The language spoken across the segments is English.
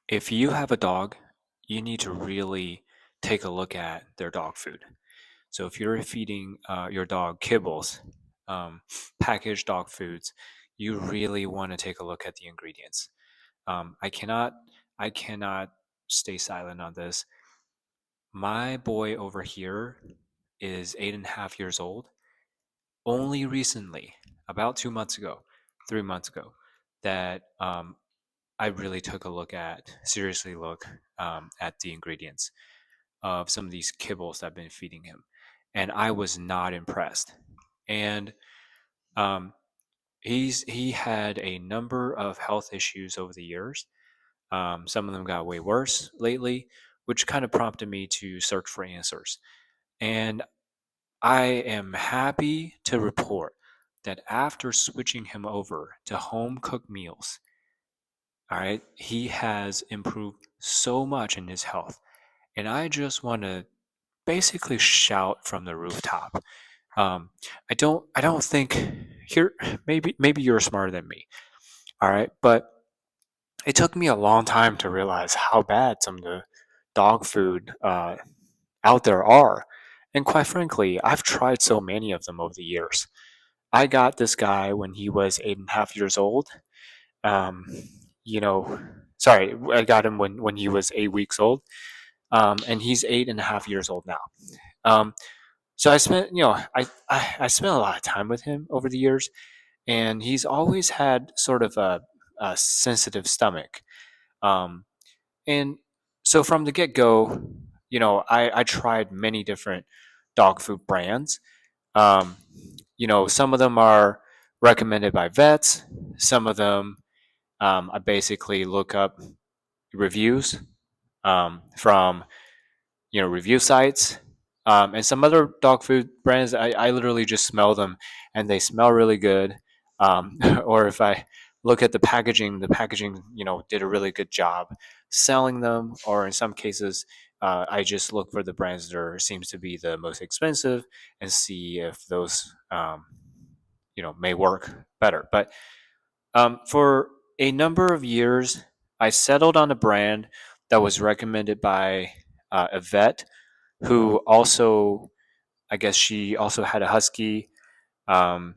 If you have a dog, you need to really take a look at their dog food. So if you're feeding your dog kibbles, packaged dog foods, you really want to take a look at the ingredients. Um, I cannot, I cannot stay silent on this. My boy over here is 8.5 years old. Only recently, about 2 months ago, 3 months ago, that I really took a seriously look at the ingredients of some of these kibbles I've been feeding him, and I was not impressed. And um, he had a number of health issues over the years. Some of them got way worse lately, which kind of prompted me to search for answers. And I am happy to report that after switching him over to home cooked meals, all right, he has improved so much in his health. And I just want to basically shout from the rooftop. Um, I don't think here. Maybe you're smarter than me. All right, but it took me a long time to realize how bad some of the dog food out there are. And quite frankly, I've tried so many of them over the years. I got this guy when he was 8.5 years old. Um, you know, sorry, I got him when he was 8 weeks old, and he's 8.5 years old now. Um, so I spent a lot of time with him over the years, and he's always had sort of a sensitive stomach. Um, and so from the get go, I tried many different dog food brands. Um, some of them are recommended by vets. Some of them I basically look up reviews from review sites, and some other dog food brands. I literally just smell them, and they smell really good. Or if I look at the packaging did a really good job selling them. Or in some cases, I just look for the brands that seems to be the most expensive and see if those may work better. But for a number of years, I settled on a brand that was recommended by a vet who also, I guess she also had a husky. Um,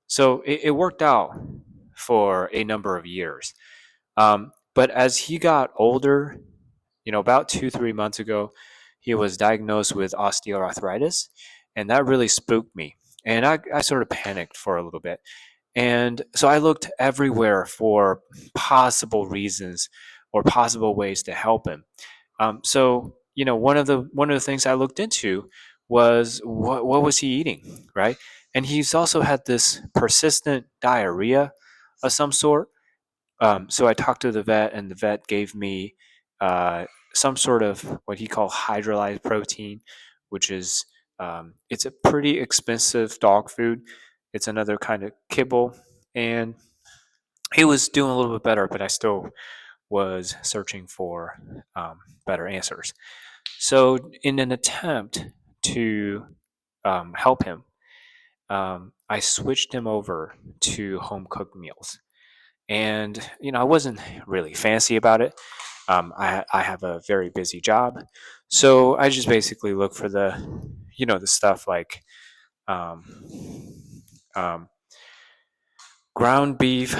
so it worked out for a number of years. But as he got older, about 2, 3 months ago, he was diagnosed with osteoarthritis, and that really spooked me. And I sort of panicked for a little bit. And so I looked everywhere for possible reasons or possible ways to help him. So one of the things I looked into was what was he eating, right? And he's also had this persistent diarrhea of some sort. So I talked to the vet, and the vet gave me uh, some sort of what he called hydrolyzed protein, which is it's a pretty expensive dog food. It's another kind of kibble, and he was doing a little bit better, but I still was searching for better answers. So, in an attempt to help him, I switched him over to home cooked meals. And, I wasn't really fancy about it. I have a very busy job. So I just basically look for the stuff like um, um, ground beef,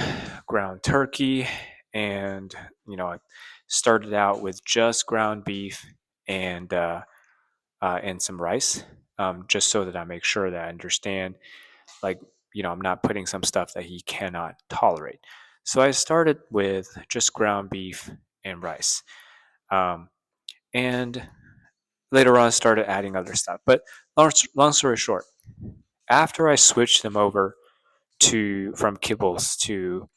ground turkey, and, I started out with just ground beef and, and some rice, just so that I make sure that I understand, like, I'm not putting some stuff that he cannot tolerate. So I started with just ground beef and rice. Um, and later on, started adding other stuff. But long story short, after I switched them over from kibbles to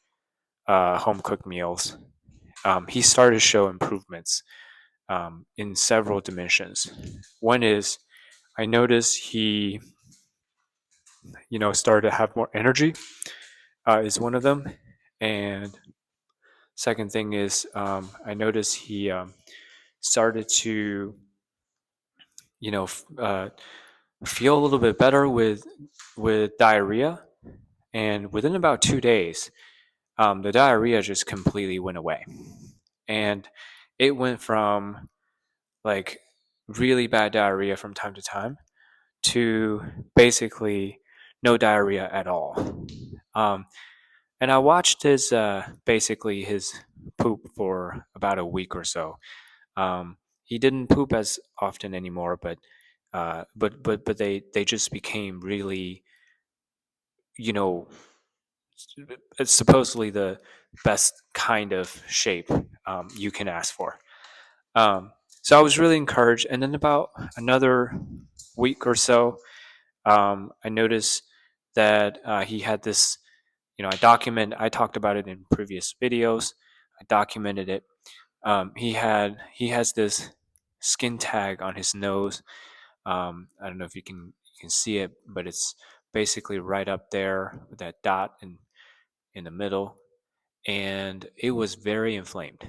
home cooked meals, he started to show improvements in several dimensions. One is I noticed he, started to have more energy, is one of them. And second thing is I noticed he started to, you know, f- uh, feel a little bit better with diarrhea. And within about 2 days, the diarrhea just completely went away. and it went from like really bad diarrhea from time to time to basically no diarrhea at all. Um, and I watched his basically his poop for about a week or so. He didn't poop as often anymore, but they just became really, you know, it's supposedly the best kind of shape you can ask for. So I was really encouraged, and then about another week or so, I noticed that he had this. I talked about it in previous videos. I documented it. He has this skin tag on his nose. I don't know if you can see it, but it's basically right up there with that dot in the middle, and it was very inflamed.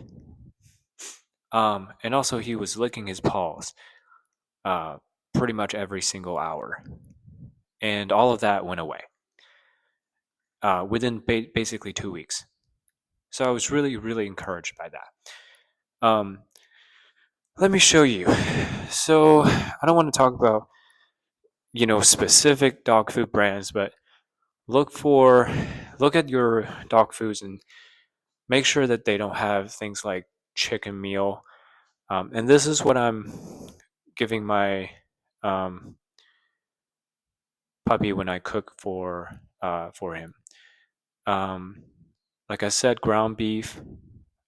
And also he was licking his paws uh, pretty much every single hour, and all of that went away within basically 2 weeks. So I was really, really encouraged by that. Let me show you. So I don't want to talk about specific dog food brands, but look for look at your dog foods and make sure that they don't have things like chicken meal. And this is what I'm giving my um, puppy when I cook for him. Um, like I said, ground beef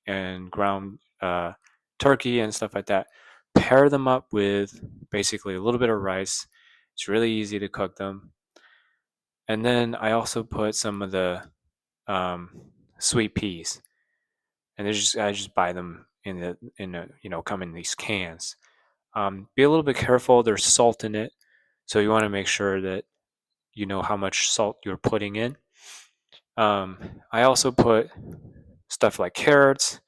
and ground turkey and stuff like that. Pair them up with basically a little bit of rice. It's really easy to cook them. And then I also put some of the um, sweet peas, and I just buy them in the come in these cans. Be a little bit careful. There's salt in it, so you want to make sure that you know how much salt you're putting in. Um, I also put stuff like carrots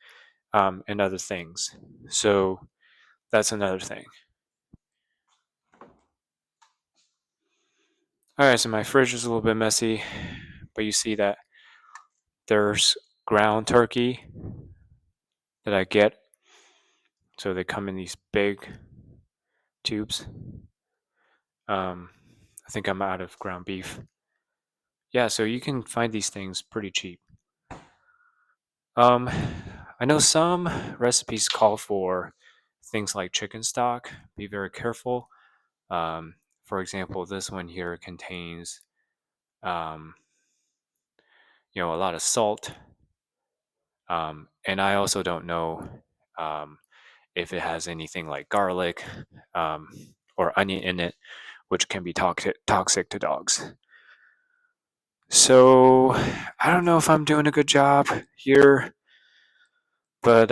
and other things. So that's another thing. All right, so my fridge is a little bit messy, but you see that there's ground turkey that I get. So they come in these big tubes. I think I'm out of ground beef. Yeah, so you can find these things pretty cheap. Um, I know some recipes call for things like chicken stock. Be very careful. Um, for example, this one here contains, um, a lot of salt. And I also don't know um, if it has anything like garlic um, or onion in it, which can be toxic to dogs. So I don't know if I'm doing a good job here, but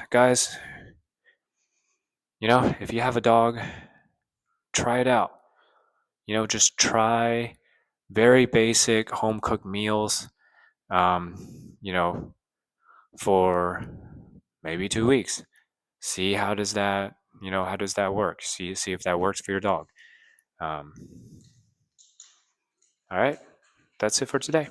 guys, if you have a dog, try it out. Just try very basic home cooked meals, um, you know, for maybe 2 weeks. See how does that work? See if that works for your dog. Um, all right, that's it for today.